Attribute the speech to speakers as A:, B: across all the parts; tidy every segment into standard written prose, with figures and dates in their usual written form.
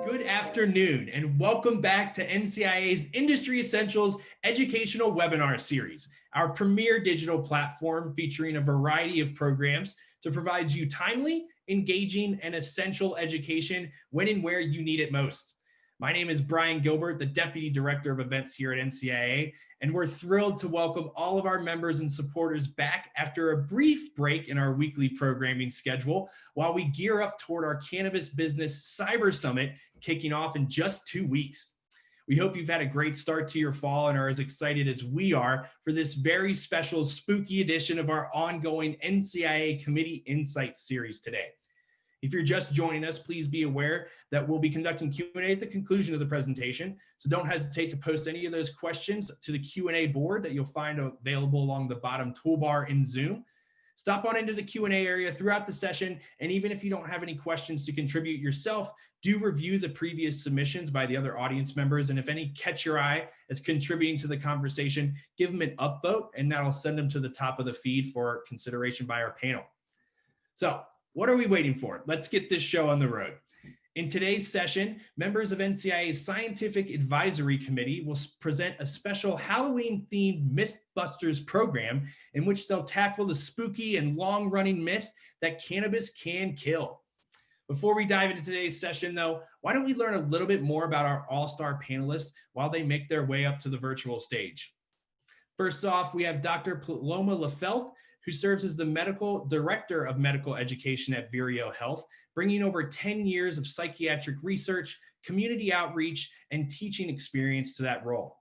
A: Good afternoon and welcome back to NCIA's Industry Essentials Educational Webinar Series, our premier digital platform featuring a variety of programs to provide you timely, engaging, and essential education when and where you need it most. My name is Brian Gilbert, the Deputy Director of Events here at NCIA, and we're thrilled to welcome all of our members and supporters back after a brief break in our weekly programming schedule while we gear up toward our Cannabis Business Cyber Summit kicking off in just 2 weeks. We hope you've had a great start to your fall and are as excited as we are for this very special spooky edition of our ongoing NCIA Committee Insights series today. If you're just joining us, please be aware that we'll be conducting Q&A at the conclusion of the presentation, so don't hesitate to post any of those questions to the Q&A board that you'll find available along the bottom toolbar in Zoom. Stop on into the Q&A area throughout the session, and even if you don't have any questions to contribute yourself, do review the previous submissions by the other audience members, and if any catch your eye as contributing to the conversation, give them an upvote, and that'll send them to the top of the feed for consideration by our panel. So, what are we waiting for? Let's get this show on the road. In today's session, members of NCIA's Scientific Advisory Committee will present a special Halloween-themed MYTHBUSTERS program in which they'll tackle the spooky and long-running myth that cannabis can kill. Before we dive into today's session, though, why don't we learn a little bit more about our all-star panelists while they make their way up to the virtual stage. First off, we have Dr. Paloma Lehfeldt, who serves as the Medical Director of Medical Education at Vireo Health, bringing over 10 years of psychiatric research, community outreach, and teaching experience to that role.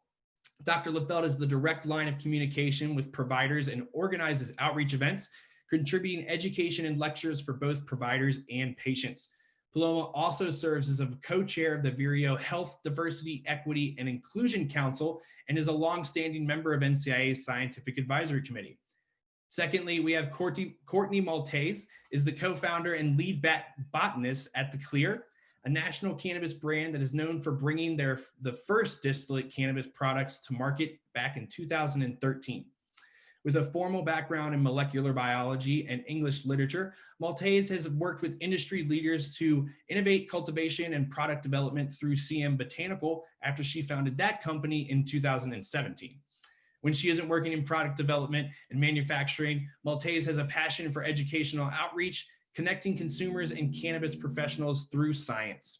A: Dr. Lehfeldt is the direct line of communication with providers and organizes outreach events, contributing education and lectures for both providers and patients. Paloma also serves as a co-chair of the Vireo Health Diversity, Equity, and Inclusion Council and is a longstanding member of NCIA's Scientific Advisory Committee. Secondly, we have Courtney Maltais, is the co-founder and lead botanist at The Clear, a national cannabis brand that is known for bringing the first distillate cannabis products to market back in 2013. With a formal background in molecular biology and English literature, Maltais has worked with industry leaders to innovate cultivation and product development through CM Botanical after she founded that company in 2017. When she isn't working in product development and manufacturing, Maltais has a passion for educational outreach, connecting consumers and cannabis professionals through science.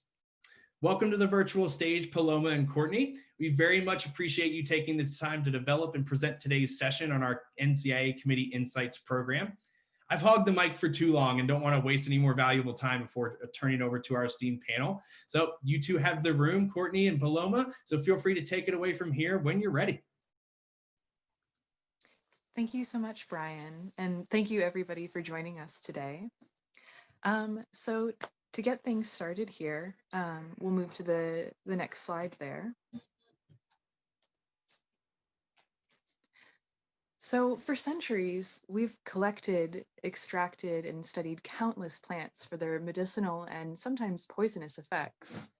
A: Welcome to the virtual stage, Paloma and Courtney. We very much appreciate you taking the time to develop and present today's session on our NCIA Committee Insights program. I've hogged the mic for too long and don't want to waste any more valuable time before turning it over to our esteemed panel. So you two have the room, Courtney and Paloma, so feel free to take it away from here when you're ready.
B: Thank you so much, Brian, and thank you everybody for joining us today. So to get things started here, we'll move to the next slide there. So for centuries, we've collected, extracted, and studied countless plants for their medicinal and sometimes poisonous effects.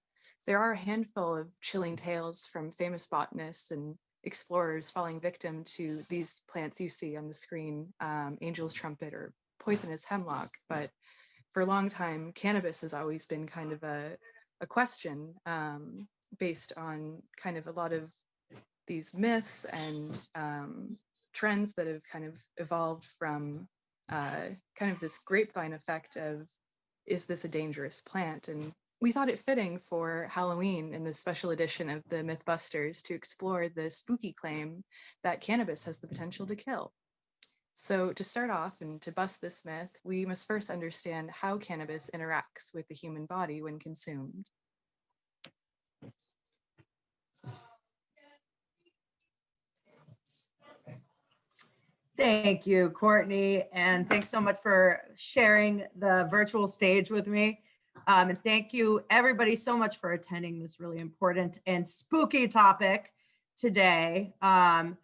B: There are a handful of chilling tales from famous botanists and explorers falling victim to these plants you see on the screen, angel's trumpet or poisonous hemlock. But for a long time, cannabis has always been kind of a question based on kind of a lot of these myths and trends that have kind of evolved from kind of this grapevine effect of, is this a dangerous plant? And we thought it fitting for Halloween in this special edition of the MythBusters to explore the spooky claim that cannabis has the potential to kill. So to start off and to bust this myth, we must first understand how cannabis interacts with the human body when consumed.
C: Thank you, Courtney, and thanks so much for sharing the virtual stage with me. And thank you everybody so much for attending this really important and spooky topic today. To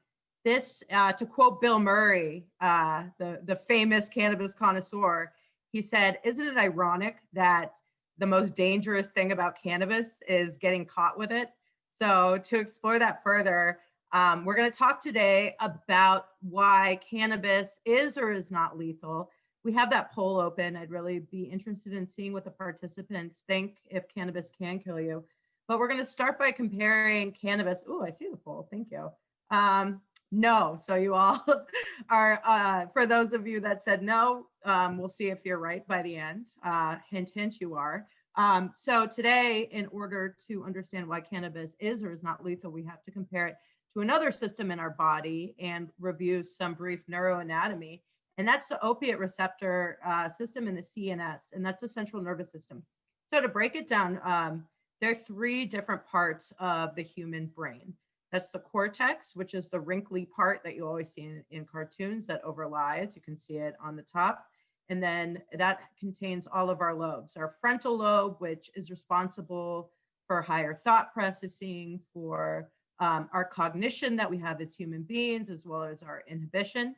C: quote Bill Murray, the famous cannabis connoisseur, he said, "Isn't it ironic that the most dangerous thing about cannabis is getting caught with it?" So to explore that further, we're going to talk today about why cannabis is or is not lethal, We have that poll open. I'd really be interested in seeing what the participants think if cannabis can kill you. But we're going to start by comparing cannabis. Oh, I see the poll. Thank you. No. So you all are, for those of you that said no, we'll see if you're right by the end. Hint, hint, you are. So today, in order to understand why cannabis is or is not lethal, we have to compare it to another system in our body and review some brief neuroanatomy. And that's the opiate receptor system in the CNS, and that's the central nervous system. So to break it down, there are three different parts of the human brain. That's the cortex, which is the wrinkly part that you always see in cartoons that overlies. You can see it on the top. And then that contains all of our lobes. Our frontal lobe, which is responsible for higher thought processing, for our cognition that we have as human beings, as well as our inhibition.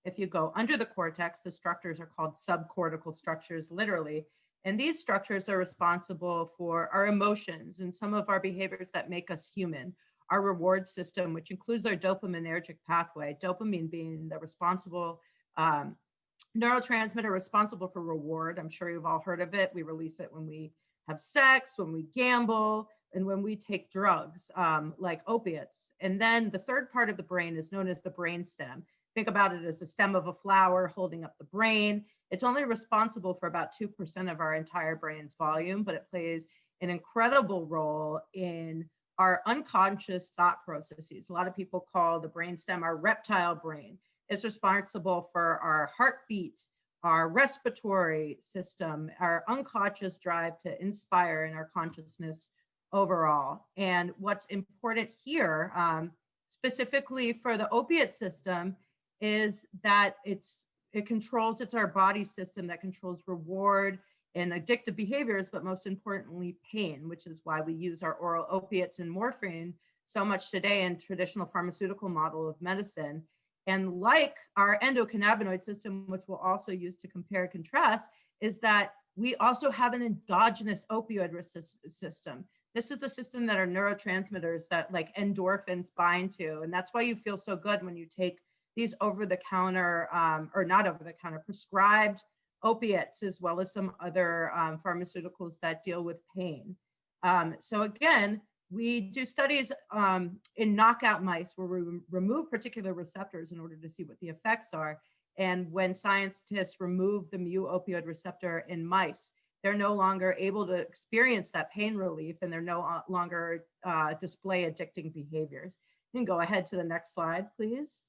C: If you go under the cortex, the structures are called subcortical structures, literally. And these structures are responsible for our emotions and some of our behaviors that make us human. Our reward system, which includes our dopaminergic pathway, dopamine being the responsible neurotransmitter responsible for reward. I'm sure you've all heard of it. We release it when we have sex, when we gamble, and when we take drugs like opiates. And then the third part of the brain is known as the brainstem. Think about it as the stem of a flower holding up the brain. It's only responsible for about 2% of our entire brain's volume, but it plays an incredible role in our unconscious thought processes. A lot of people call the brainstem our reptile brain. It's responsible for our heartbeat, our respiratory system, our unconscious drive to inspire in our consciousness overall. And what's important here, specifically for the opiate system, is that it controls, it's our body system that controls reward and addictive behaviors, but most importantly, pain, which is why we use our oral opiates and morphine so much today in traditional pharmaceutical model of medicine. And like our endocannabinoid system, which we'll also use to compare and contrast, is that we also have an endogenous opioid system. This is the system that our neurotransmitters that like endorphins bind to. And that's why you feel so good when you take these over-the-counter, or not over-the-counter, prescribed opiates, as well as some other pharmaceuticals that deal with pain. So again, we do studies in knockout mice where we remove particular receptors in order to see what the effects are. And when scientists remove the mu opioid receptor in mice, they're no longer able to experience that pain relief, and they're no longer display addicting behaviors. You can go ahead to the next slide, please.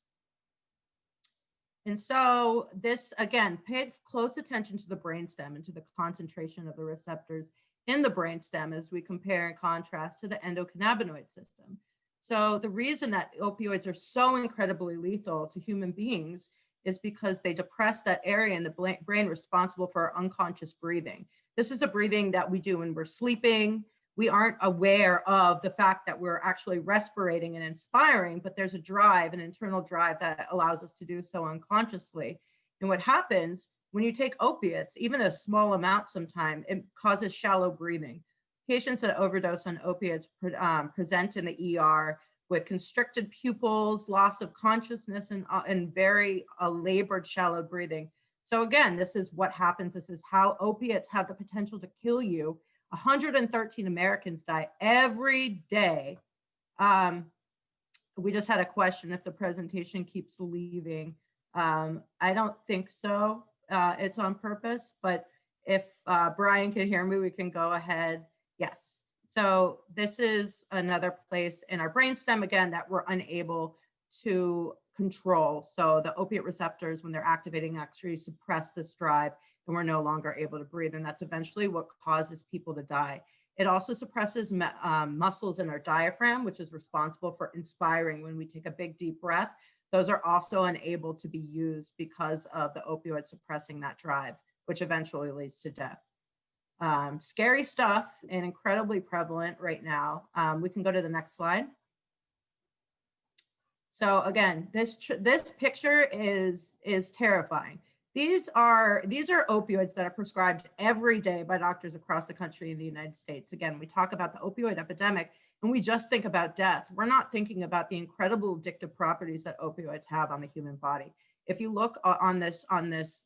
C: And so this, again, paid close attention to the brainstem and to the concentration of the receptors in the brainstem as we compare and contrast to the endocannabinoid system. So the reason that opioids are so incredibly lethal to human beings is because they depress that area in the brain responsible for our unconscious breathing. This is the breathing that we do when we're sleeping. We aren't aware of the fact that we're actually respirating and inspiring, but there's a drive, an internal drive that allows us to do so unconsciously. And what happens when you take opiates, even a small amount sometimes, it causes shallow breathing. Patients that overdose on opiates present in the ER with constricted pupils, loss of consciousness, and very labored shallow breathing. So again, this is what happens. This is how opiates have the potential to kill you. 113 Americans die every day. We just had a question if the presentation keeps leaving. I don't think so. It's on purpose, but if Brian can hear me, we can go ahead. Yes. So this is another place in our brainstem, again, that we're unable to control. So the opiate receptors, when they're activating, actually suppress this drive, and we're no longer able to breathe. And that's eventually what causes people to die. It also suppresses muscles in our diaphragm, which is responsible for inspiring. When we take a big, deep breath, those are also unable to be used because of the opioid suppressing that drive, which eventually leads to death. Scary stuff and incredibly prevalent right now. We can go to the next slide. So again, this picture is terrifying. These are opioids that are prescribed every day by doctors across the country in the United States. Again, we talk about the opioid epidemic and we just think about death. We're not thinking about the incredible addictive properties that opioids have on the human body. If you look on this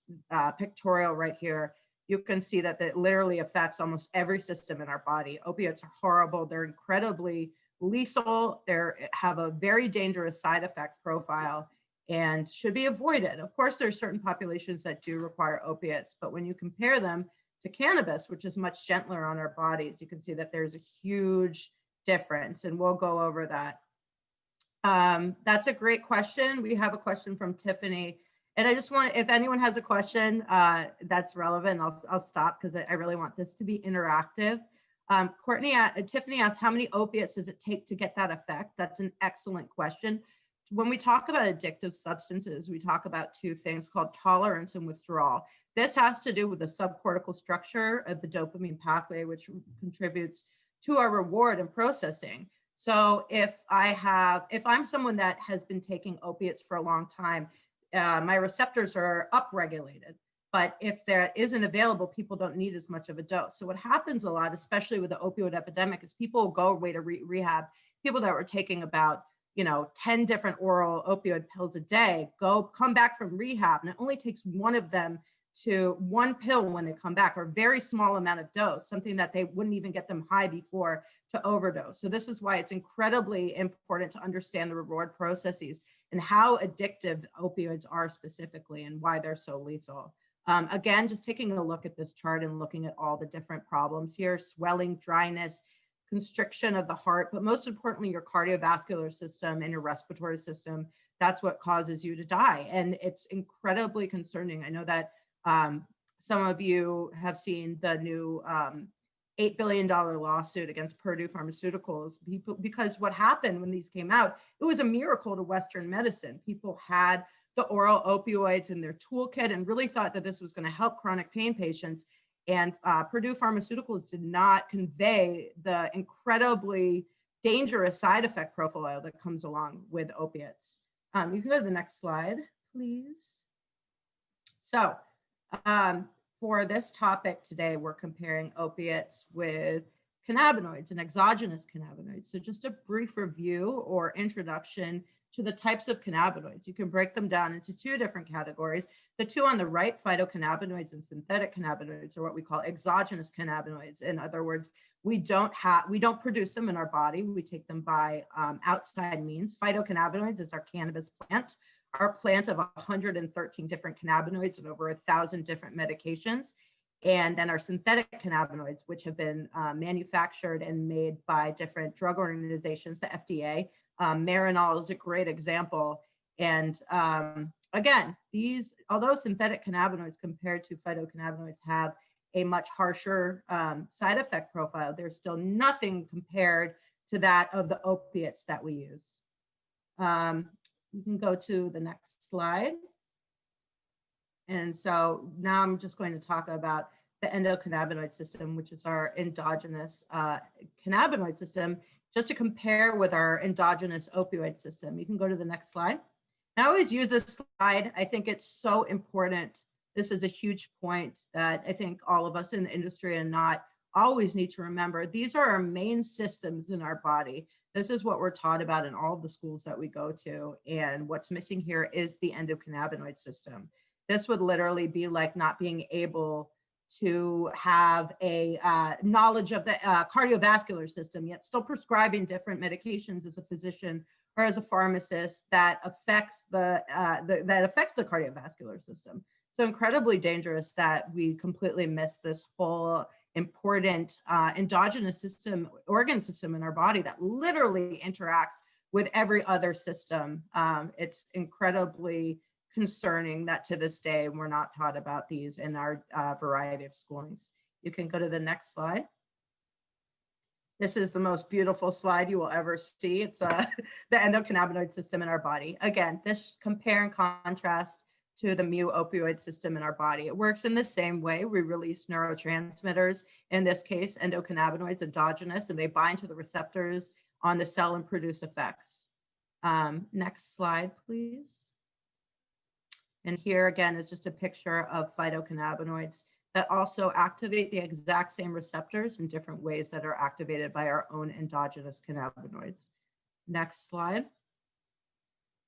C: pictorial right here, you can see that it literally affects almost every system in our body. Opiates are horrible. They're incredibly lethal. They have a very dangerous side effect profile and should be avoided. Of course, there are certain populations that do require opiates, but when you compare them to cannabis, which is much gentler on our bodies, you can see that there's a huge difference, and we'll go over that. That's a great question. We have a question from Tiffany. And I just want, if anyone has a question that's relevant, I'll stop because I really want this to be interactive. Tiffany asked, how many opiates does it take to get that effect? That's an excellent question. When we talk about addictive substances, we talk about two things called tolerance and withdrawal. This has to do with the subcortical structure of the dopamine pathway, which contributes to our reward and processing. So if I'm someone that has been taking opiates for a long time, my receptors are upregulated. But if that isn't available, people don't need as much of a dose. So what happens a lot, especially with the opioid epidemic, is people go away to rehab. People that were taking about 10 different oral opioid pills a day come back from rehab, and it only takes one of them to one pill when they come back, or a very small amount of dose, something that they wouldn't even get them high before, to overdose. So this is why it's incredibly important to understand the reward processes and how addictive opioids are specifically and why they're so lethal. Again, just taking a look at this chart and looking at all the different problems here: swelling, dryness, constriction of the heart, but most importantly, your cardiovascular system and your respiratory system. That's what causes you to die. And it's incredibly concerning. I know that some of you have seen the new $8 billion lawsuit against Purdue Pharmaceuticals, because what happened when these came out, it was a miracle to Western medicine. People had the oral opioids in their toolkit and really thought that this was going to help chronic pain patients. And Purdue Pharmaceuticals did not convey the incredibly dangerous side effect profile that comes along with opiates. You can go to the next slide, please. So for this topic today, we're comparing opiates with cannabinoids and exogenous cannabinoids. So just a brief review or introduction to the types of cannabinoids. You can break them down into two different categories. The two on the right, phytocannabinoids and synthetic cannabinoids, are what we call exogenous cannabinoids. In other words, we don't produce them in our body. We take them by outside means. Phytocannabinoids is our cannabis plant, our plant of 113 different cannabinoids and over 1,000 different medications. And then our synthetic cannabinoids, which have been manufactured and made by different drug organizations, the FDA. Marinol is a great example. And again, although synthetic cannabinoids compared to phytocannabinoids have a much harsher side effect profile, there's still nothing compared to that of the opiates that we use. You can go to the next slide. And so now I'm just going to talk about the endocannabinoid system, which is our endogenous cannabinoid system, just to compare with our endogenous opioid system. You can go to the next slide. I always use this slide. I think it's so important. This is a huge point that I think all of us in the industry and not always need to remember. These are our main systems in our body. This is what we're taught about in all of the schools that we go to. And what's missing here is the endocannabinoid system. This would literally be like not being able to have a knowledge of the cardiovascular system, yet still prescribing different medications as a physician or as a pharmacist that affects the cardiovascular system. So incredibly dangerous that we completely miss this whole important endogenous system, organ system in our body that literally interacts with every other system. It's incredibly concerning that to this day we're not taught about these in our variety of schoolings. You can go to the next slide. This is the most beautiful slide you will ever see. It's the endocannabinoid system in our body. Again, this compare and contrast to the mu opioid system in our body. It works in the same way. We release neurotransmitters, in this case, endocannabinoids, endogenous, and they bind to the receptors on the cell and produce effects. Next slide, please. And here again is just a picture of phytocannabinoids that also activate the exact same receptors in different ways that are activated by our own endogenous cannabinoids. Next slide.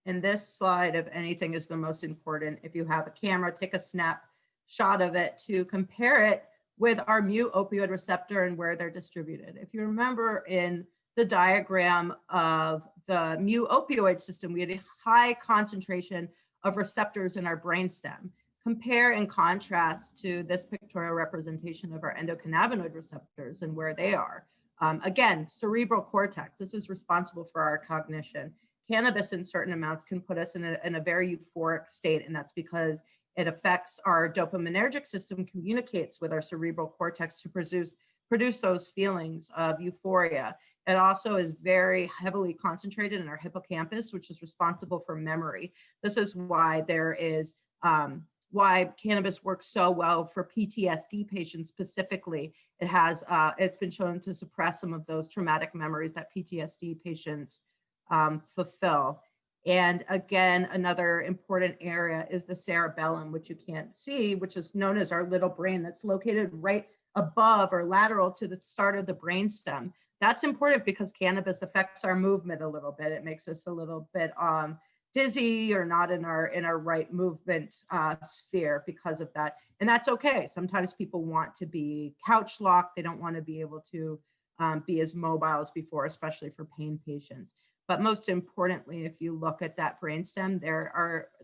C: And this slide, if anything, is the most important. If you have a camera, take a snapshot of it to compare it with our mu opioid receptor and where they're distributed. If you remember in the diagram of the mu opioid system, we had a high concentration of receptors in our brainstem. Compare and contrast to this pictorial representation of our endocannabinoid receptors and where they are. Again, cerebral cortex, this is responsible for our cognition. Cannabis in certain amounts can put us in a very euphoric state, and that's because it affects our dopaminergic system, communicates with our cerebral cortex to produce those feelings of euphoria. It also is very heavily concentrated in our hippocampus, which is responsible for memory. This is why why cannabis works so well for PTSD patients specifically. It's been shown to suppress some of those traumatic memories that PTSD patients fulfill. And again, another important area is the cerebellum, which you can't see, which is known as our little brain that's located right above or lateral to the start of the brainstem. That's important because cannabis affects our movement a little bit. It makes us a little bit dizzy or not in our right movement sphere because of that. And that's okay. Sometimes people want to be couch locked. They don't want to be able to be as mobile as before, especially for pain patients. But most importantly, if you look at that brainstem, there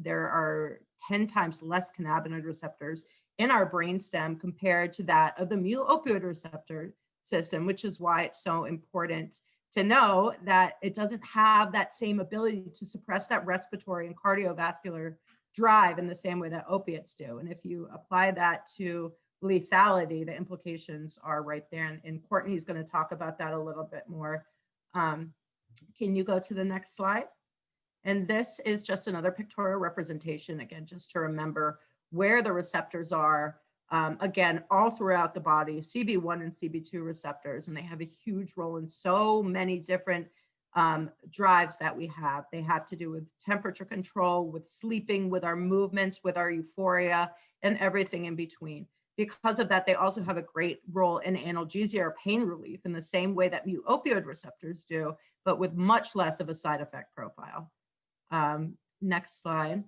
C: are 10 times less cannabinoid receptors in our brainstem compared to that of the mu opioid receptor system, which is why it's so important to know that it doesn't have that same ability to suppress that respiratory and cardiovascular drive in the same way that opiates do. And if you apply that to lethality, the implications are right there. And Courtney is going to talk about that a little bit more. Can you go to the next slide? And this is just another pictorial representation, again, just to remember where the receptors are, again, all throughout the body, CB1 and CB2 receptors, and they have a huge role in so many different drives that we have. They have to do with temperature control, with sleeping, with our movements, with our euphoria, and everything in between. Because of that, they also have a great role in analgesia or pain relief in the same way that mu opioid receptors do, but with much less of a side effect profile. Next slide.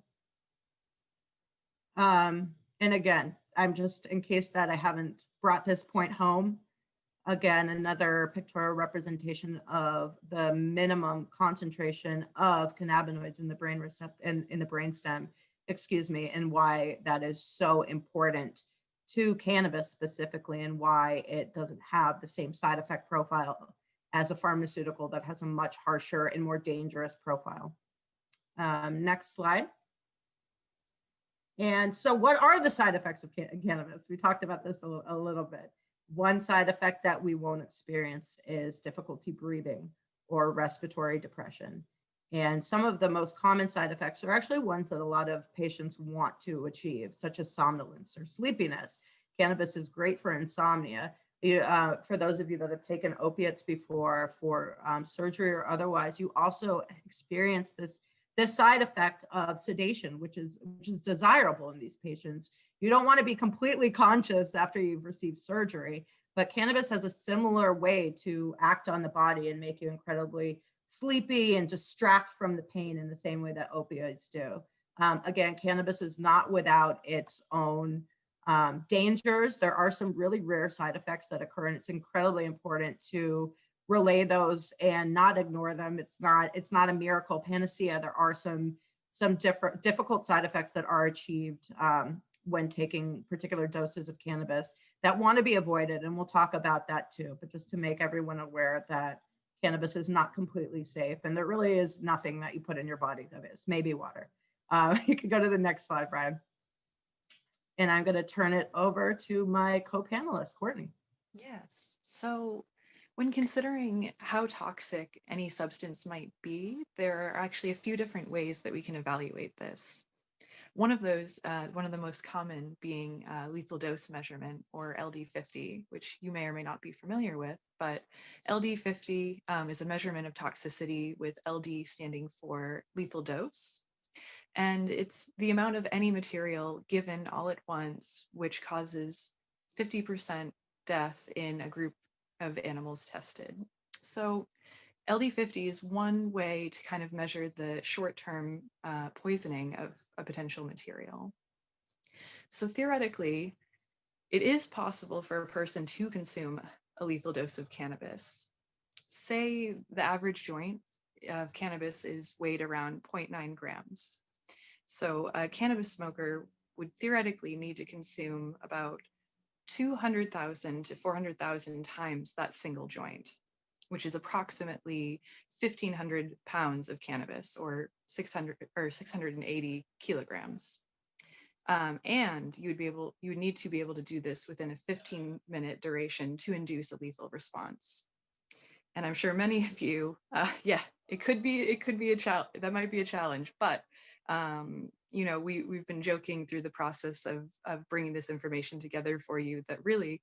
C: And again, I'm just, in case that I haven't brought this point home, again, another pictorial representation of the minimum concentration of cannabinoids in the brain in the brainstem, and why that is so important to cannabis specifically, and why it doesn't have the same side effect profile as a pharmaceutical that has a much harsher and more dangerous profile. Next slide. And so what are the side effects of cannabis? We talked about this a little bit. One side effect that we won't experience is difficulty breathing or respiratory depression. And some of the most common side effects are actually ones that a lot of patients want to achieve, such as somnolence or sleepiness. Cannabis is great for insomnia. For those of you that have taken opiates before for surgery or otherwise, you also experience this side effect of sedation, which is desirable in these patients. You don't want to be completely conscious after you've received surgery, but cannabis has a similar way to act on the body and make you incredibly sleepy and distract from the pain in the same way that opioids do. Again, cannabis is not without its own dangers. There are some really rare side effects that occur, and it's incredibly important to relay those and not ignore them. It's not a miracle panacea. There are some difficult side effects that are achieved when taking particular doses of cannabis that want to be avoided, and we'll talk about that too. But just to make everyone aware that cannabis is not completely safe, and there really is nothing that you put in your body that is, maybe water. You can go to the next slide, Brian. And I'm going to turn it over to my co-panelist, Courtney.
B: Yes. So when considering how toxic any substance might be, there are actually a few different ways that we can evaluate this. One of those, one of the most common being lethal dose measurement, or LD50, which you may or may not be familiar with, but LD50 is a measurement of toxicity with LD standing for lethal dose. And it's the amount of any material given all at once, which causes 50% death in a group of animals tested. So LD50 is one way to kind of measure the short-term poisoning of a potential material. So theoretically, it is possible for a person to consume a lethal dose of cannabis. Say the average joint of cannabis is weighed around 0.9 grams. So a cannabis smoker would theoretically need to consume about 200,000 to 400,000 times that single joint, which is approximately 1,500 pounds of cannabis, or 680 kilograms. And you would need to be able to do this within a 15-minute duration to induce a lethal response. And I'm sure many of you, yeah, it could be a challenge. That might be a challenge, but you know, we've been joking through the process of bringing this information together for you that really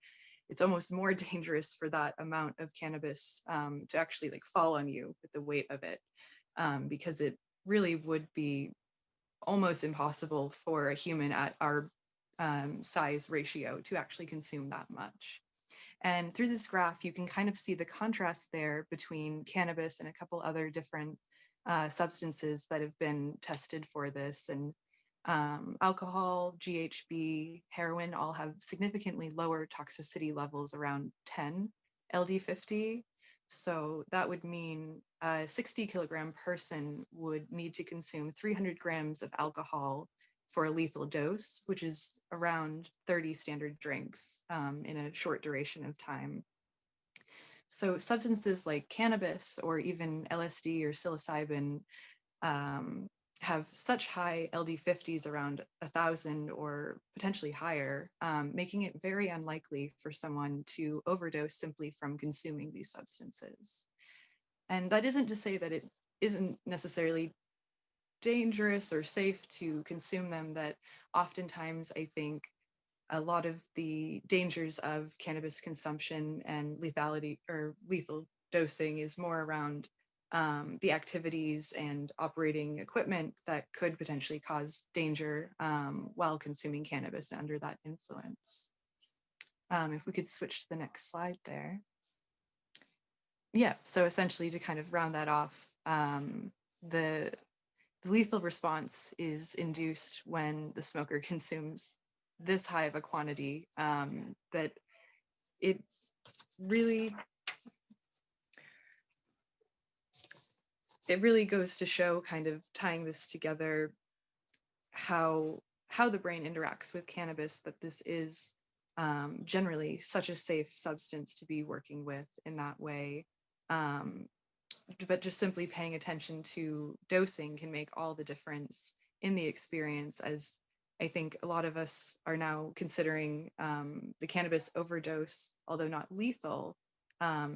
B: it's almost more dangerous for that amount of cannabis to actually like fall on you with the weight of it, because it really would be almost impossible for a human at our size ratio to actually consume that much. And through this graph, you can kind of see the contrast there between cannabis and a couple other different substances that have been tested for this. And alcohol, GHB, heroin all have significantly lower toxicity levels, around 10 LD50. So that would mean a 60 kilogram person would need to consume 300 grams of alcohol for a lethal dose, which is around 30 standard drinks in a short duration of time. So substances like cannabis or even LSD or psilocybin have such high LD50s, around 1,000 or potentially higher, making it very unlikely for someone to overdose simply from consuming these substances. And that isn't to say that it isn't necessarily dangerous or safe to consume them, that oftentimes I think a lot of the dangers of cannabis consumption and lethality or lethal dosing is more around the activities and operating equipment that could potentially cause danger while consuming cannabis under that influence. If we could switch to the next slide there. Yeah, so essentially to kind of round that off, the lethal response is induced when the smoker consumes this high of a quantity, that it really goes to show, kind of tying this together, how the brain interacts with cannabis, that this is generally such a safe substance to be working with in that way. But just simply paying attention to dosing can make all the difference in the experience, as I think a lot of us are now considering the cannabis overdose, although not lethal,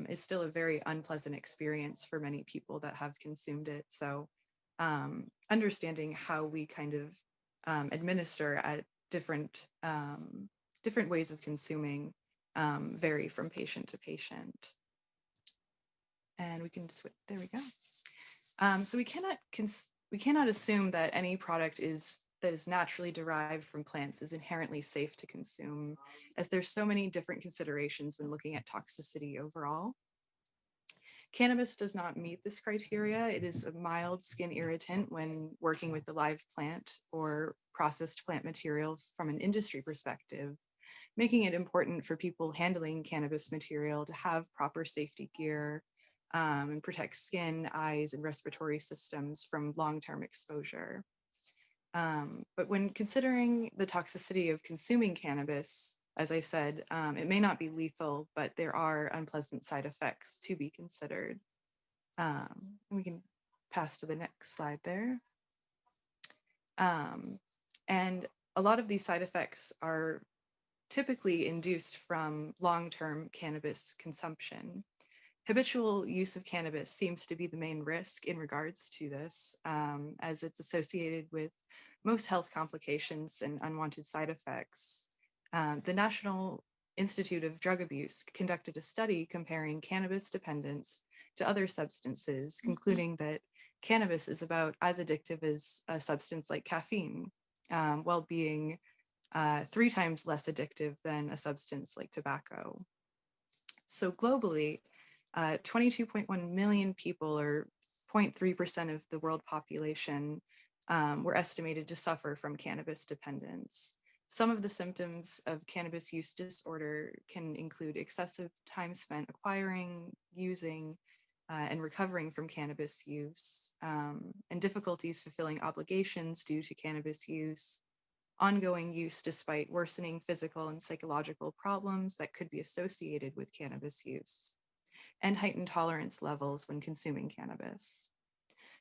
B: is still a very unpleasant experience for many people that have consumed it. So understanding how we kind of administer at different ways of consuming vary from patient to patient. And we can switch, there we go. So we cannot assume that any product that is naturally derived from plants is inherently safe to consume, as there's so many different considerations when looking at toxicity overall. Cannabis does not meet this criteria. It is a mild skin irritant when working with the live plant or processed plant material from an industry perspective, making it important for people handling cannabis material to have proper safety gear and protect skin, eyes, and respiratory systems from long-term exposure. But when considering the toxicity of consuming cannabis, as I said, it may not be lethal, but there are unpleasant side effects to be considered. We can pass to the next slide there. And a lot of these side effects are typically induced from long-term cannabis consumption. Habitual use of cannabis seems to be the main risk in regards to this, as it's associated with most health complications and unwanted side effects. The National Institute of Drug Abuse conducted a study comparing cannabis dependence to other substances, concluding that cannabis is about as addictive as a substance like caffeine, while being 3 times less addictive than a substance like tobacco. So globally, 22.1 million people, or 0.3% of the world population, were estimated to suffer from cannabis dependence. Some of the symptoms of cannabis use disorder can include excessive time spent acquiring, using, and recovering from cannabis use, and difficulties fulfilling obligations due to cannabis use, ongoing use despite worsening physical and psychological problems that could be associated with cannabis use, and heightened tolerance levels when consuming cannabis.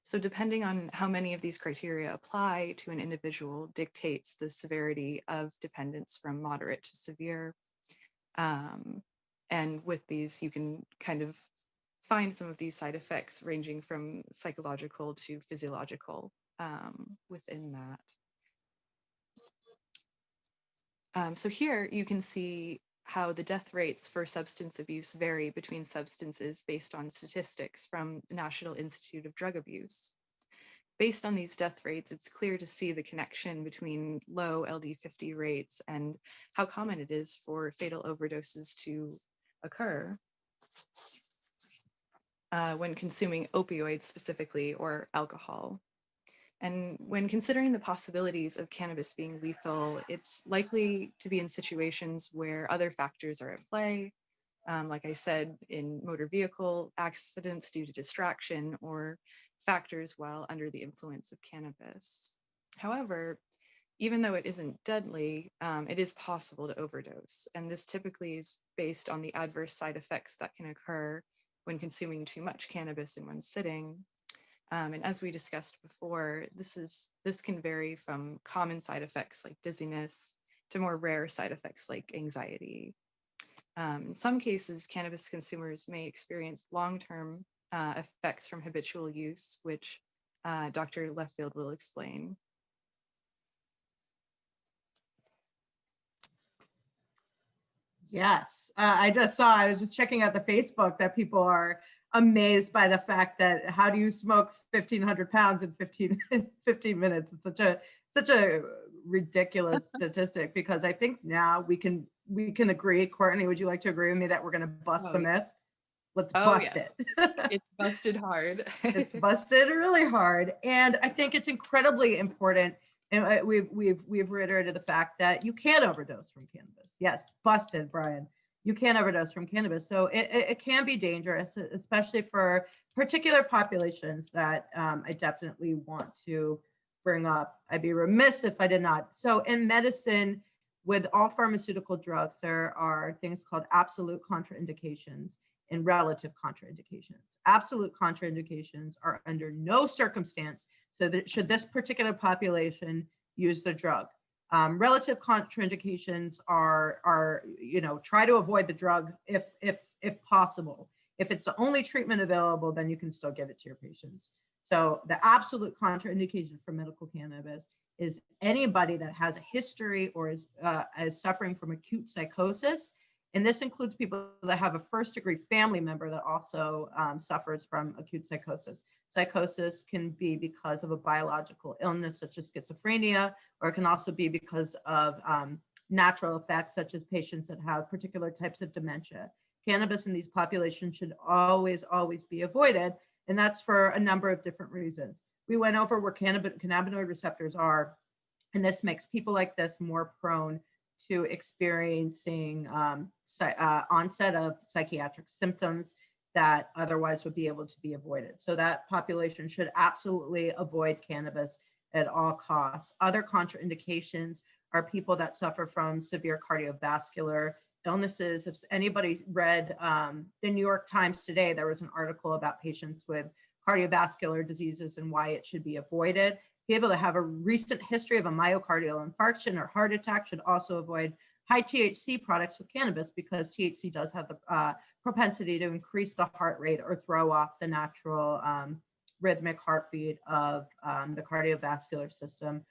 B: So depending on how many of these criteria apply to an individual dictates the severity of dependence from moderate to severe. And with these, you can kind of find some of these side effects ranging from psychological to physiological within that. So here you can see how the death rates for substance abuse vary between substances based on statistics from the National Institute of Drug Abuse. Based on these death rates, it's clear to see the connection between low LD50 rates and how common it is for fatal overdoses to occur when consuming opioids specifically, or alcohol. And when considering the possibilities of cannabis being lethal, it's likely to be in situations where other factors are at play, like I said, in motor vehicle accidents due to distraction, or factors while under the influence of cannabis. However, even though it isn't deadly, it is possible to overdose. And this typically is based on the adverse side effects that can occur when consuming too much cannabis in one sitting. And as we discussed before, this can vary from common side effects like dizziness to more rare side effects like anxiety. In some cases, cannabis consumers may experience long-term effects from habitual use, which Dr. Lehfeldt will explain.
C: Yes, I was just checking out the Facebook that people are amazed by the fact that how do you smoke 1,500 pounds in 15 minutes? It's such a ridiculous statistic, because I think now we can agree. Courtney, would you like to agree with me that we're going to bust the myth? Let's bust it.
B: It's busted hard.
C: It's busted really hard. And I think it's incredibly important. And we've reiterated the fact that you can overdose from cannabis. Yes, busted, Brian. You can overdose from cannabis. So it can be dangerous, especially for particular populations that I definitely want to bring up. I'd be remiss if I did not. So in medicine, with all pharmaceutical drugs, there are things called absolute contraindications and relative contraindications. Absolute contraindications are under no circumstance so that should this particular population use the drug. Relative contraindications are try to avoid the drug if possible. If it's the only treatment available, then you can still give it to your patients. So the absolute contraindication for medical cannabis is anybody that has a history or is suffering from acute psychosis. And this includes people that have a first-degree family member that also suffers from acute psychosis. Psychosis can be because of a biological illness, such as schizophrenia, or it can also be because of natural effects, such as patients that have particular types of dementia. Cannabis in these populations should always be avoided, and that's for a number of different reasons. We went over where cannabinoid receptors are, and this makes people like this more prone to experiencing onset of psychiatric symptoms that otherwise would be able to be avoided. So that population should absolutely avoid cannabis at all costs. Other contraindications are people that suffer from severe cardiovascular illnesses. If anybody read the New York Times today, there was an article about patients with cardiovascular diseases and why it should be avoided. People that have a recent history of a myocardial infarction or heart attack should also avoid high THC products with cannabis, because THC does have the propensity to increase the heart rate or throw off the natural rhythmic heartbeat of the cardiovascular system.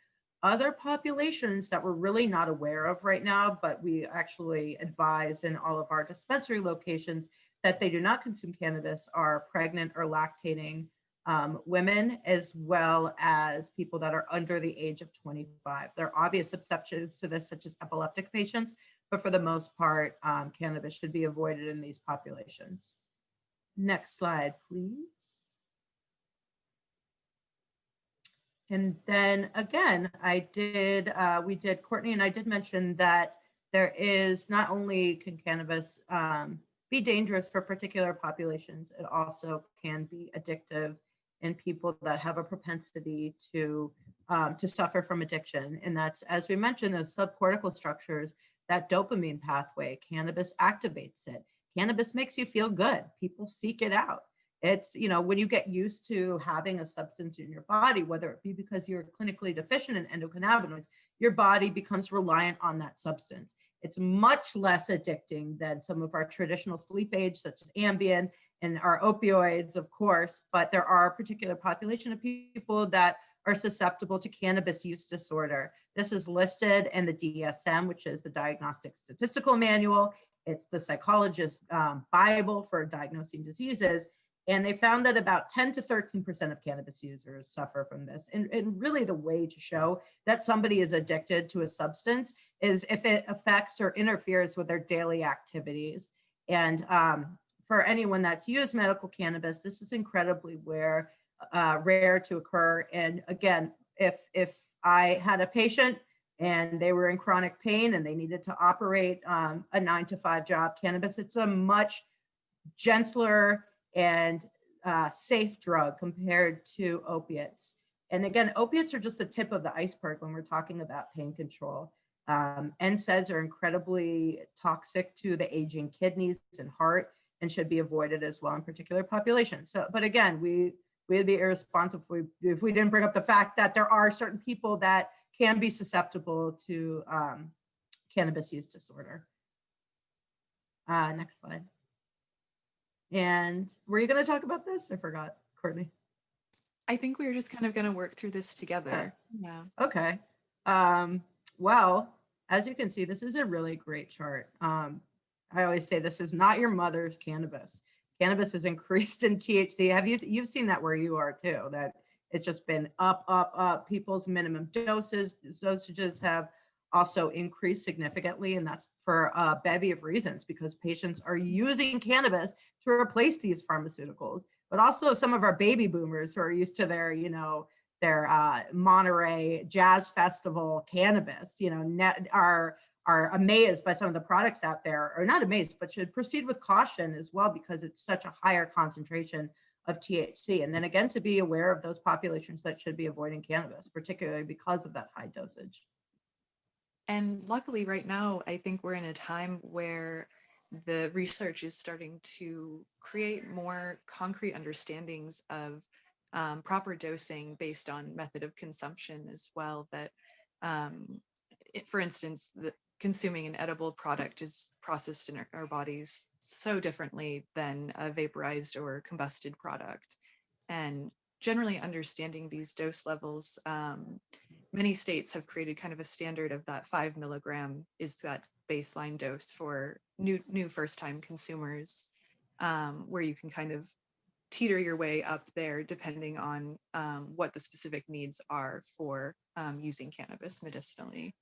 C: Other populations that we're really not aware of right now, but we actually advise in all of our dispensary locations that they do not consume cannabis, are pregnant or lactating women, as well as people that are under the age of 25. There are obvious exceptions to this, such as epileptic patients, but for the most part, cannabis should be avoided in these populations. Next slide, please. And then again, Courtney and I did mention that there is not only can cannabis be dangerous for particular populations, it also can be addictive in people that have a propensity to suffer from addiction. And that's, as we mentioned, those subcortical structures, that dopamine pathway, cannabis activates it. Cannabis makes you feel good. People seek it out. It's, when you get used to having a substance in your body, whether it be because you're clinically deficient in endocannabinoids, your body becomes reliant on that substance. It's much less addicting than some of our traditional sleep aids, such as Ambien and our opioids, of course, but there are a particular population of people that are susceptible to cannabis use disorder. This is listed in the DSM, which is the Diagnostic Statistical Manual. It's the psychologist's Bible for diagnosing diseases. And they found that about 10 to 13% of cannabis users suffer from this. And really the way to show that somebody is addicted to a substance is if it affects or interferes with their daily activities. And for anyone that's used medical cannabis, this is incredibly rare to occur. And again, if I had a patient and they were in chronic pain and they needed to operate a 9-to-5 job, cannabis, it's a much gentler and safe drug compared to opiates. And again, opiates are just the tip of the iceberg when we're talking about pain control. NSAIDs are incredibly toxic to the aging kidneys and heart and should be avoided as well in particular populations. So, but again, we'd be irresponsible if we didn't bring up the fact that there are certain people that can be susceptible to cannabis use disorder. Next slide. And were you going to talk about this? I forgot, Courtney.
B: I think we were just kind of going to work through this together. Yeah.
C: Okay. Well, as you can see, this is a really great chart. I always say this is not your mother's cannabis. Cannabis is increased in THC. You've seen that where you are too, that it's just been up, up, up. People's minimum dosages have also increased significantly, and that's for a bevy of reasons, because patients are using cannabis to replace these pharmaceuticals, but also some of our baby boomers who are used to their, their Monterey Jazz Festival cannabis, are amazed by some of the products out there, or not amazed, but should proceed with caution as well, because it's such a higher concentration of THC. And then again, to be aware of those populations that should be avoiding cannabis, particularly because of that high dosage.
B: And luckily right now, I think we're in a time where the research is starting to create more concrete understandings of proper dosing based on method of consumption as well. That, for instance, consuming an edible product is processed in our bodies so differently than a vaporized or combusted product. And generally understanding these dose levels, many states have created kind of a standard of that 5 milligram is that baseline dose for new first-time consumers, where you can kind of teeter your way up there depending on what the specific needs are for using cannabis medicinally.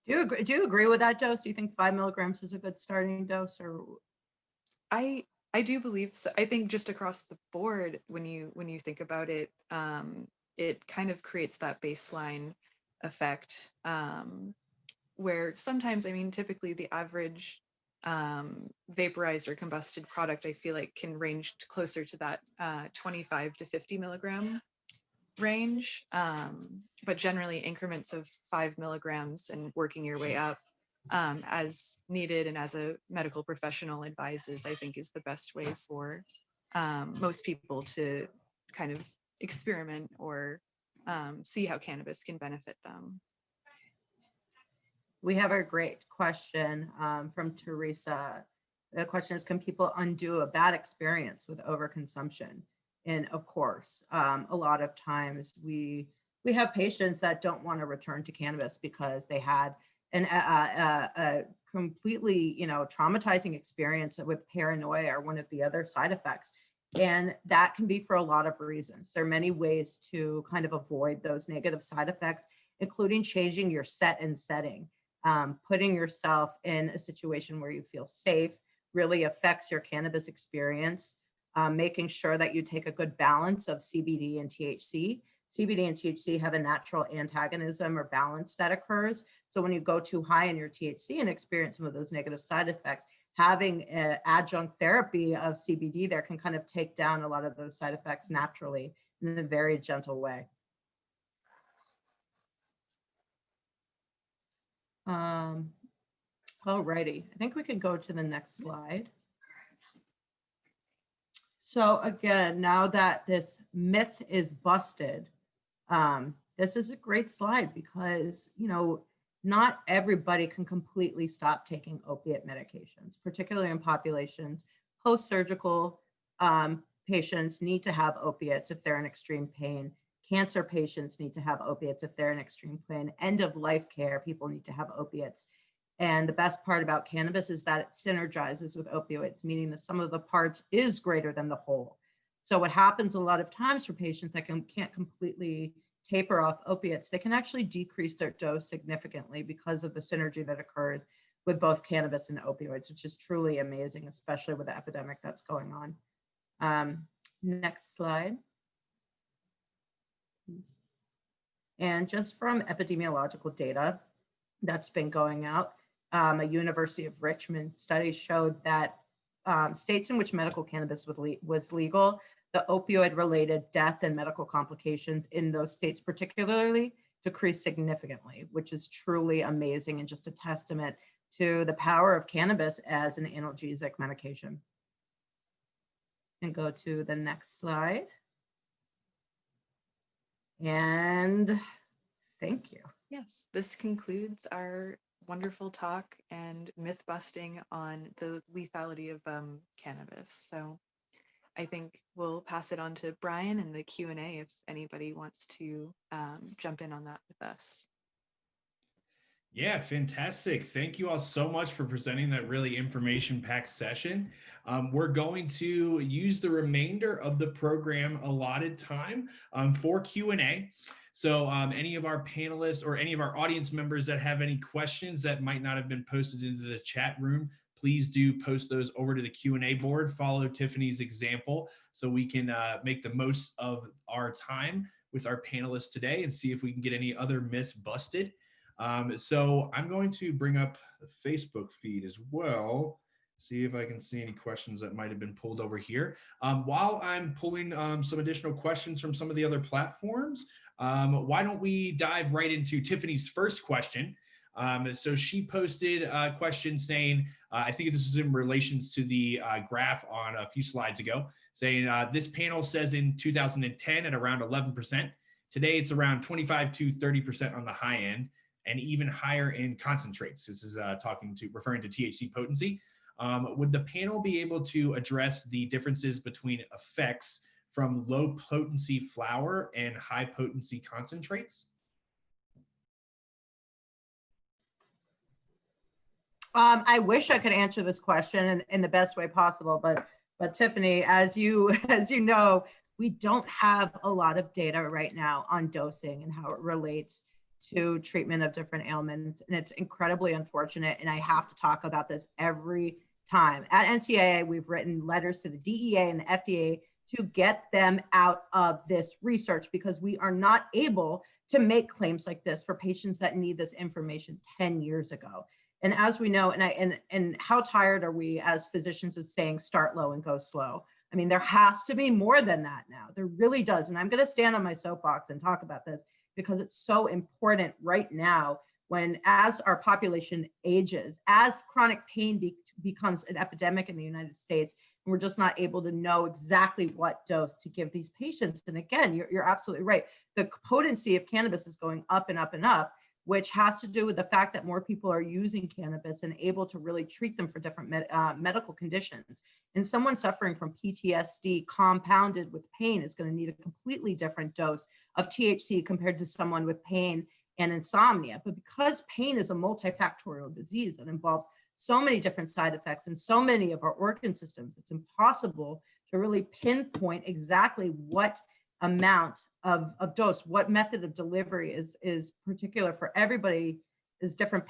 C: Do you agree with that dose? Do you think 5 milligrams is a good starting dose? Or
B: I do believe so. I think just across the board, when you think about it, it kind of creates that baseline effect, where sometimes, typically the average vaporized or combusted product, I feel like, can range closer to that 25 to 50 milligram range, but generally increments of 5 milligrams and working your way up as needed and as a medical professional advises, I think, is the best way for most people to kind of experiment or see how cannabis can benefit them.
C: We have a great question from Teresa. The question is, can people undo a bad experience with overconsumption? And of course, a lot of times we have patients that don't want to return to cannabis because they had a completely, traumatizing experience with paranoia or one of the other side effects. And that can be for a lot of reasons. There are many ways to kind of avoid those negative side effects, including changing your set and setting, putting yourself in a situation where you feel safe, really affects your cannabis experience, making sure that you take a good balance of CBD and THC. CBD and THC have a natural antagonism or balance that occurs. So when you go too high in your THC and experience some of those negative side effects, having an adjunct therapy of CBD there can kind of take down a lot of those side effects naturally in a very gentle way. Alrighty, I think we can go to the next slide. So again, now that this myth is busted, this is a great slide because, you know, not everybody can completely stop taking opiate medications, particularly in populations. Post-surgical patients need to have opiates if they're in extreme pain. Cancer patients need to have opiates if they're in extreme pain. End-of-life care, people need to have opiates. And the best part about cannabis is that it synergizes with opioids, meaning the sum of the parts is greater than the whole. So what happens a lot of times for patients that can't completely taper off opiates, they can actually decrease their dose significantly because of the synergy that occurs with both cannabis and opioids, which is truly amazing, especially with the epidemic that's going on. Next slide. And just from epidemiological data that's been going out, a University of Richmond study showed that states in which medical cannabis was legal, the opioid-related death and medical complications in those states particularly decreased significantly, which is truly amazing and just a testament to the power of cannabis as an analgesic medication. And go to the next slide. And thank you.
B: Yes, this concludes our wonderful talk and myth busting on the lethality of cannabis. So I think we'll pass it on to Brian in the Q&A if anybody wants to jump in on that with us.
A: Yeah, fantastic. Thank you all so much for presenting that really information-packed session. We're going to use the remainder of the program allotted time for Q&A. So any of our panelists or any of our audience members that have any questions that might not have been posted into the chat room, please do post those over to the Q&A board. Follow Tiffany's example so we can make the most of our time with our panelists today and see if we can get any other myths busted. So I'm going to bring up the Facebook feed as well, see if I can see any questions that might have been pulled over here. While I'm pulling some additional questions from some of the other platforms, why don't we dive right into Tiffany's first question? So she posted a question saying, I think this is in relations to the graph on a few slides ago, saying this panel says in 2010 at around 11%. Today it's around 25 to 30% on the high end, and even higher in concentrates. This is referring to THC potency. Would the panel be able to address the differences between effects from low potency flower and high potency concentrates?
C: I wish I could answer this question in the best way possible, but Tiffany, as you know, we don't have a lot of data right now on dosing and how it relates to treatment of different ailments. And it's incredibly unfortunate. And I have to talk about this every time. At NCIA, we've written letters to the DEA and the FDA to get them out of this research because we are not able to make claims like this for patients that need this information 10 years ago. And as we know, and how tired are we as physicians of saying start low and go slow? I mean, there has to be more than that now. There really does. And I'm going to stand on my soapbox and talk about this because it's so important right now when, as our population ages, as chronic pain becomes an epidemic in the United States, and we're just not able to know exactly what dose to give these patients. And again, you're absolutely right. The potency of cannabis is going up and up and up, which has to do with the fact that more people are using cannabis and able to really treat them for different medical conditions. And someone suffering from PTSD compounded with pain is going to need a completely different dose of THC compared to someone with pain and insomnia. But because pain is a multifactorial disease that involves so many different side effects and so many of our organ systems, it's impossible to really pinpoint exactly what amount of dose, what method of delivery is particular for everybody, is different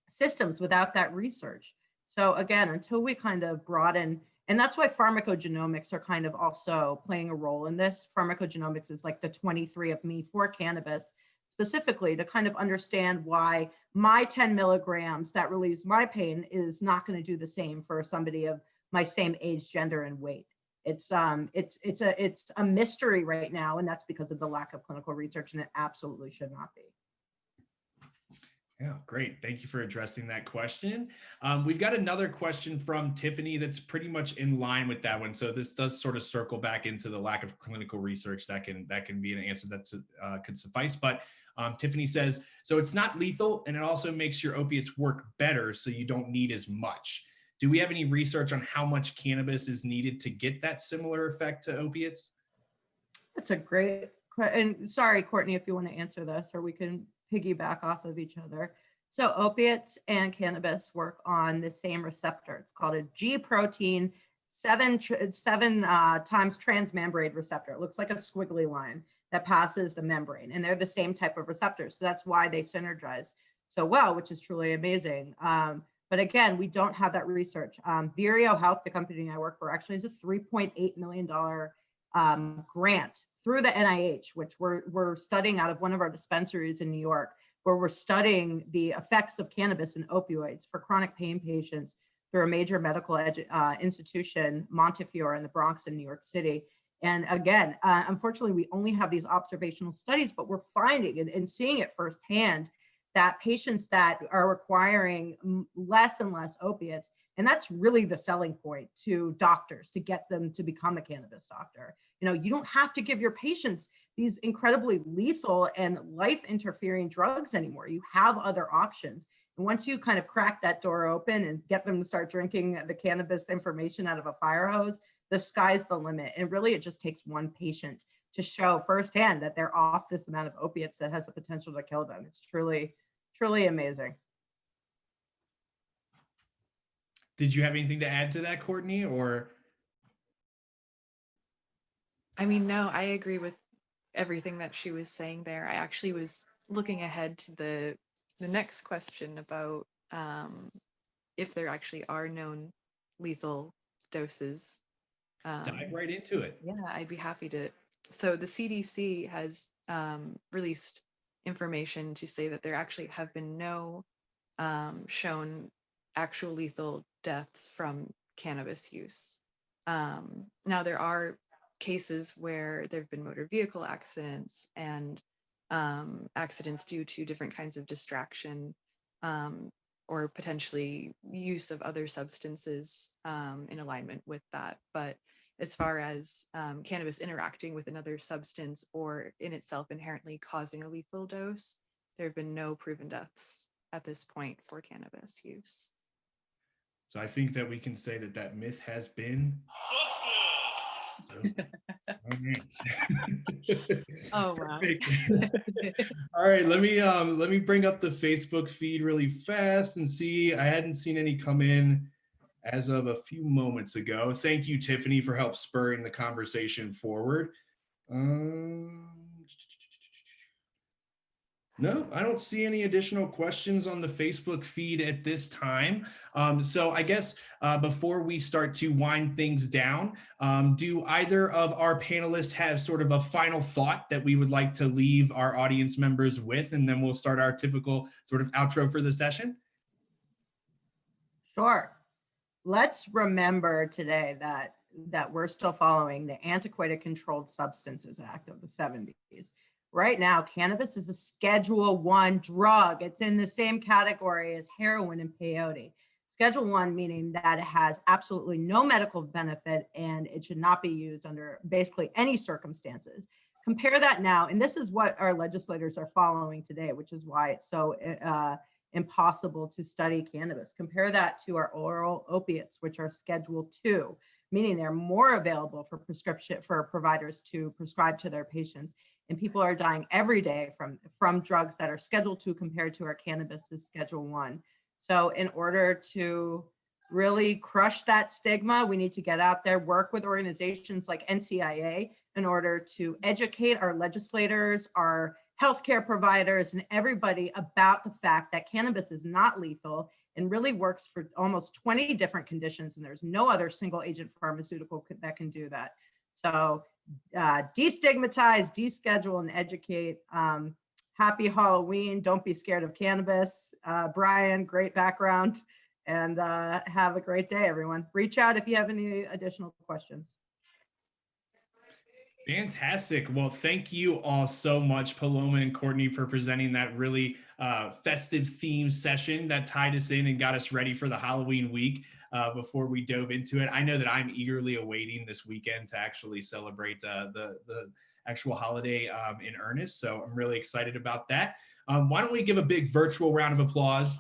C: systems without that research. So again, until we kind of broaden, and that's why pharmacogenomics are kind of also playing a role in this. Pharmacogenomics is like the 23andMe for cannabis, specifically to kind of understand why my 10 milligrams that relieves my pain is not going to do the same for somebody of my same age, gender, and weight. It's a mystery right now, and that's because of the lack of clinical research, and it absolutely should not be.
A: Yeah, great. Thank you for addressing that question. We've got another question from Tiffany that's pretty much in line with that one. So this does sort of circle back into the lack of clinical research. That can be an answer that could suffice. But Tiffany says, so it's not lethal, and it also makes your opiates work better, so you don't need as much. Do we have any research on how much cannabis is needed to get that similar effect to opiates?
C: That's a great question. And sorry, Courtney, if you want to answer this, or we can piggyback off of each other. So opiates and cannabis work on the same receptor. It's called a G protein 7 times transmembrane receptor. It looks like a squiggly line that passes the membrane, and they're the same type of receptors. So that's why they synergize so well, which is truly amazing. But again, we don't have that research. Vireo Health, the company I work for, actually has a $3.8 million grant through the NIH, which we're studying out of one of our dispensaries in New York, where we're studying the effects of cannabis and opioids for chronic pain patients through a major medical institution, Montefiore in the Bronx in New York City. And again, unfortunately, we only have these observational studies, but we're finding and seeing it firsthand that patients that are requiring less and less opiates, and that's really the selling point to doctors to get them to become a cannabis doctor. You know, you don't have to give your patients these incredibly lethal and life interfering drugs anymore. You have other options. And once you kind of crack that door open and get them to start drinking the cannabis information out of a fire hose, the sky's the limit. And really, it just takes one patient to show firsthand that they're off this amount of opiates that has the potential to kill them. It's truly, truly amazing.
A: Did you have anything to add to that, Courtney, or?
B: I mean, no, I agree with everything that she was saying there. I actually was looking ahead to the next question about if there actually are known lethal doses.
A: Dive right into it.
B: Yeah, I'd be happy to. So the CDC has released information to say that there actually have been no shown actual lethal deaths from cannabis use. Now, there are cases where there have been motor vehicle accidents and accidents due to different kinds of distraction or potentially use of other substances in alignment with that. But as far as cannabis interacting with another substance or in itself inherently causing a lethal dose, there have been no proven deaths at this point for cannabis use.
A: So I think that we can say that that myth has been busted.
B: Oh, wow.
A: All right, let me bring up the Facebook feed really fast and see. I hadn't seen any come in as of a few moments ago. Thank you, Tiffany, for help spurring the conversation forward. No, I don't see any additional questions on the Facebook feed at this time. So I guess before we start to wind things down, do either of our panelists have sort of a final thought that we would like to leave our audience members with? And then we'll start our typical sort of outro for the session.
C: Sure. Let's remember today that we're still following the Antiquated Controlled Substances Act of the 70s. Right now, cannabis is a Schedule I drug. It's in the same category as heroin and peyote. Schedule I meaning that it has absolutely no medical benefit and it should not be used under basically any circumstances. Compare that now, and this is what our legislators are following today, which is why it's so impossible to study cannabis. Compare that to our oral opiates, which are Schedule II, meaning they're more available for providers to prescribe to their patients. And people are dying every day from drugs that are Schedule II compared to our cannabis is Schedule I. So in order to really crush that stigma, we need to get out there, work with organizations like NCIA in order to educate our legislators, our healthcare providers, and everybody about the fact that cannabis is not lethal. and really works for almost 20 different conditions. And there's no other single agent pharmaceutical that can do that. So destigmatize, deschedule, and educate. Happy Halloween. Don't be scared of cannabis. Brian, great background. And have a great day, everyone. Reach out if you have any additional questions.
A: Fantastic. Well, thank you all so much, Paloma and Courtney, for presenting that really festive theme session that tied us in and got us ready for the Halloween week before we dove into it. I know that I'm eagerly awaiting this weekend to actually celebrate the actual holiday in earnest. So I'm really excited about that. Why don't we give a big virtual round of applause,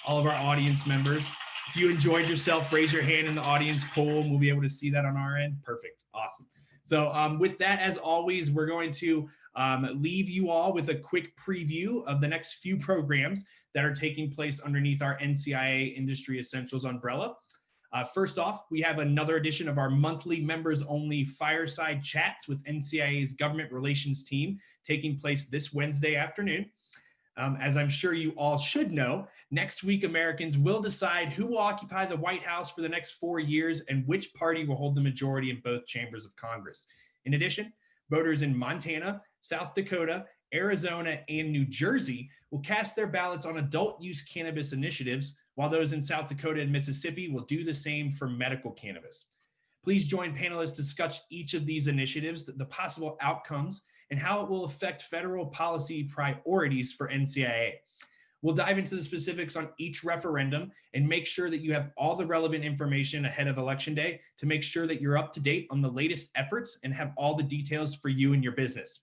A: all of our audience members. If you enjoyed yourself, raise your hand in the audience poll and we'll be able to see that on our end. Perfect. Awesome. So with that, as always, we're going to leave you all with a quick preview of the next few programs that are taking place underneath our NCIA Industry Essentials umbrella. First off, we have another edition of our monthly members-only fireside chats with NCIA's government relations team taking place this Wednesday afternoon. As I'm sure you all should know, next week Americans will decide who will occupy the White House for the next 4 years and which party will hold the majority in both chambers of Congress. In addition, voters in Montana, South Dakota, Arizona, and New Jersey will cast their ballots on adult use cannabis initiatives, while those in South Dakota and Mississippi will do the same for medical cannabis. Please join panelists to discuss each of these initiatives, the possible outcomes, and how it will affect federal policy priorities for NCIA. We'll dive into the specifics on each referendum and make sure that you have all the relevant information ahead of Election Day to make sure that you're up to date on the latest efforts and have all the details for you and your business.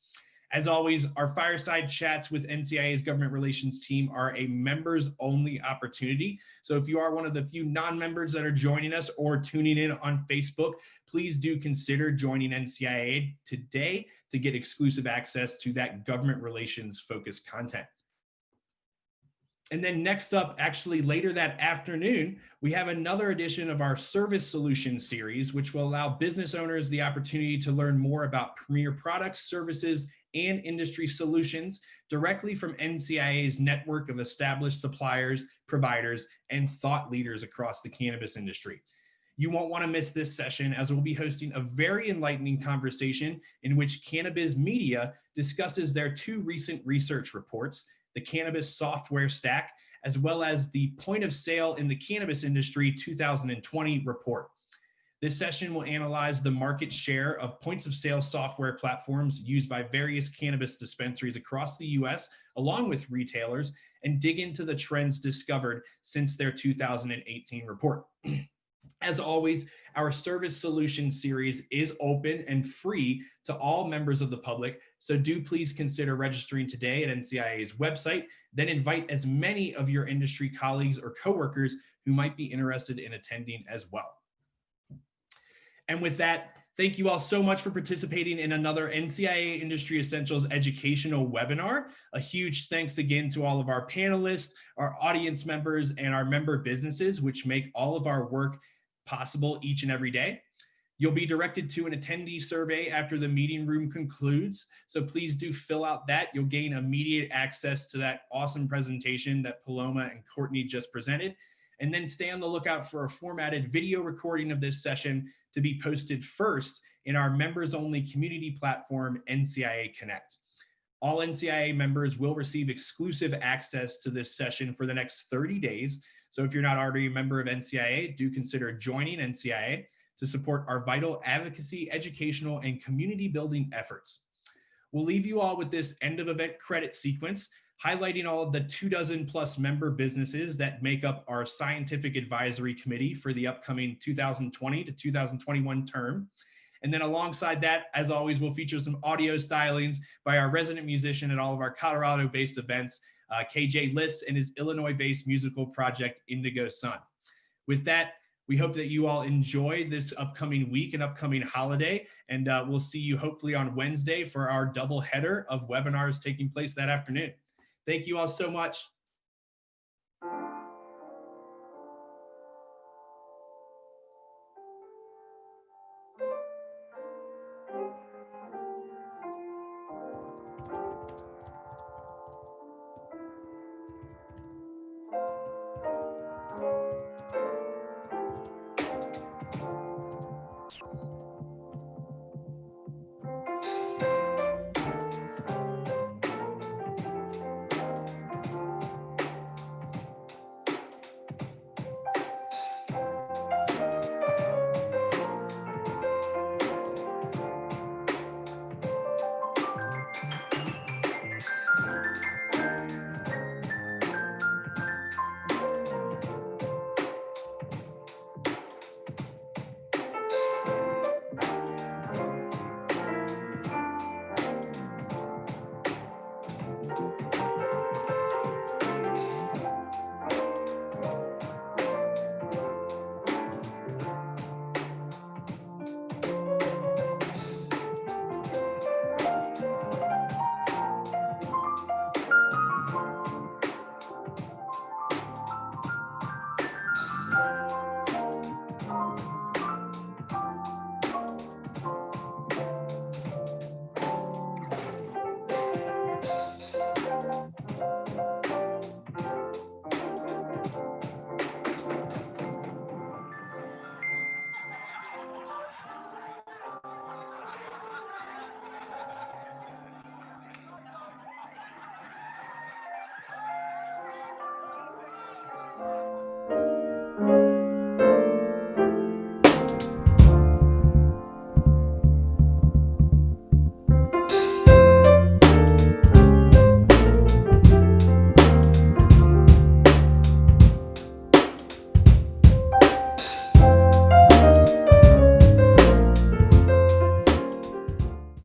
A: As always, our fireside chats with NCIA's government relations team are a members-only opportunity. So if you are one of the few non-members that are joining us or tuning in on Facebook, please do consider joining NCIA today to get exclusive access to that government relations focused content. And then next up, actually later that afternoon, we have another edition of our Service Solutions series, which will allow business owners the opportunity to learn more about premier products, services, and industry solutions directly from NCIA's network of established suppliers, providers, and thought leaders across the cannabis industry. You won't want to miss this session, as we'll be hosting a very enlightening conversation in which Cannabis Media discusses their 2 recent research reports, the Cannabis Software Stack, as well as the Point of Sale in the Cannabis Industry 2020 report. This session will analyze the market share of points of sale software platforms used by various cannabis dispensaries across the US, along with retailers, and dig into the trends discovered since their 2018 report. As always, our Service Solutions series is open and free to all members of the public, so do please consider registering today at NCIA's website, then invite as many of your industry colleagues or coworkers who might be interested in attending as well. And with that, thank you all so much for participating in another NCIA Industry Essentials educational webinar. A huge thanks again to all of our panelists, our audience members, and our member businesses, which make all of our work possible each and every day. You'll be directed to an attendee survey after the meeting room concludes, so please do fill out that. You'll gain immediate access to that awesome presentation that Paloma and Courtney just presented, and then stay on the lookout for a formatted video recording of this session to be posted first in our members-only community platform, NCIA Connect. All NCIA members will receive exclusive access to this session for the next 30 days. So if you're not already a member of NCIA, do consider joining NCIA to support our vital advocacy, educational, and community building efforts. We'll leave you all with this end of event credit sequence, highlighting all of the 24+ member businesses that make up our scientific advisory committee for the upcoming 2020 to 2021 term. And then alongside that, as always, we'll feature some audio stylings by our resident musician at all of our Colorado-based events, KJ Liss and his Illinois-based musical project, Indigo Sun. With that, we hope that you all enjoy this upcoming week and upcoming holiday, and we'll see you hopefully on Wednesday for our double header of webinars taking place that afternoon. Thank you all so much.